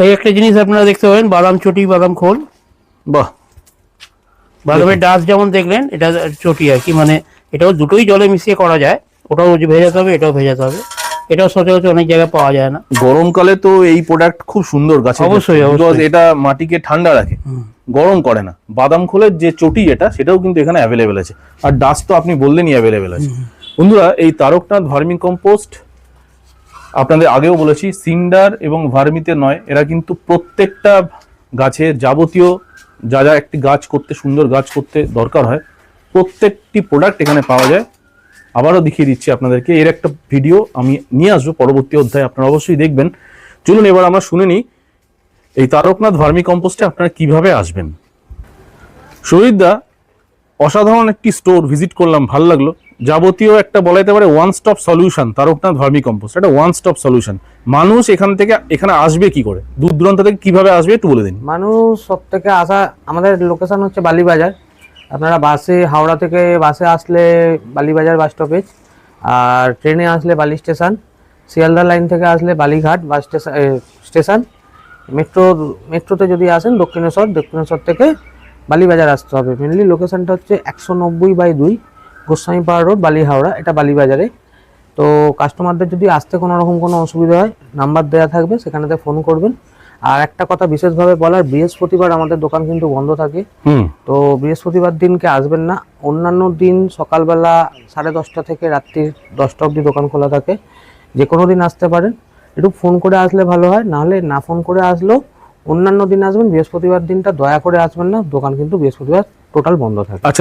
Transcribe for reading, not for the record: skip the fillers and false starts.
এই একটা জিনিস আপনারা দেখতে পাবেন, বাদাম চটি, বাদাম খোল। বাহ, বাদামের ডাস্ট যেমন দেখলেন, এটা চটি আর কি, মানে এটাও দুটোই জলে মিশিয়ে করা যায়। ওটাও ভেজাতে হবে, এটাও ভেজাতে হবে। এটাও সচরাচর অনেক জায়গায় পাওয়া যায় না। গরমকালে তো এই প্রোডাক্ট খুব সুন্দর গাছে, অবশ্যই, because অবশ্যই। এটা মাটিকে ঠান্ডা রাখে, গরম করে না। বাদাম খোলের যে চটি এটা, সেটাও কিন্তু এখানে অ্যাভেলেবেল আছে। আর ডাস্ট তো আপনি বললেনই অ্যাভেলেবেল আছে। বন্ধুরা, এই তারকনাথ ভার্মি কম্পোস্ট আপনাদের আগেও বলেছি, সিন্ডার এবং ভার্মিতে নয়, এরা কিন্তু প্রত্যেকটা গাছের যাবতীয় যা যা একটি গাছ করতে, সুন্দর গাছ করতে দরকার হয়, প্রত্যেকটি প্রোডাক্ট এখানে পাওয়া যায়। আবারও দেখিয়ে দিচ্ছি আপনাদেরকে, এর একটা ভিডিও আমি নিয়ে আসবো পরবর্তী অধ্যায়ে, আপনারা অবশ্যই দেখবেন। চলুন এবার আমরা শুনে নিই এই তারকনাথ ভার্মি কম্পোস্টে আপনারা কিভাবে আসবেন। শহীদদা, অসাধারণ একটি স্টোর ভিজিট করলাম, ভালো লাগলো। যাবতীয় একটা বলা যেতে পারে one stop solution, Taraknath vermi compost একটা ওয়ান স্টপ সলিউশন। মানুষ এখান থেকে এখানে আসবে কি করে, দূর দূরান্ত থেকে কিভাবে আসবে একটু বলে দিন। মানুষ সব থেকে আসা, আমাদের লোকেশন হচ্ছে বালিবাজার। আপনারা বাসে, হাওড়া থেকে বাসে আসলে বালিবাজার বাস স্টপেজ, আর ট্রেনে আসলে বালি স্টেশন, শিয়ালদা লাইন থেকে আসলে বালিঘাট বাস স্টেশন। মেট্রোতে যদি আসেন দক্ষিণেশ্বর থেকে বালিবাজার আসতে হবে। মেনলি লোকেশনটা হচ্ছে 190/2 গোস্বামীপাড়া রোড, বালি হাওড়া, এটা বালিবাজারে। তো কাস্টমারদের যদি আসতে কোনো রকম কোনো অসুবিধা হয়, নাম্বার দেওয়া থাকবে, সেখানেতে ফোন করবেন। আর একটা কথা বিশেষভাবে বলার, বৃহস্পতিবার আমাদের দোকান কিন্তু বন্ধ থাকে। তো বৃহস্পতিবার দিনকে আসবেন না। অন্যান্য দিন সকালবেলা 10:30 থেকে রাত্রি 10টা অবধি দোকান খোলা থাকে। যে কোনো দিন আসতে পারেন। একটু ফোন করে আসলে ভালো হয়, নাহলে না ফোন করে আসলেও অন্যান্য দিন আসবেন। বৃহস্পতিবার দিনটা দয়া করে আসবেন না, দোকান কিন্তু বৃহস্পতিবার টোটাল বন্ধ থাকে। আচ্ছা,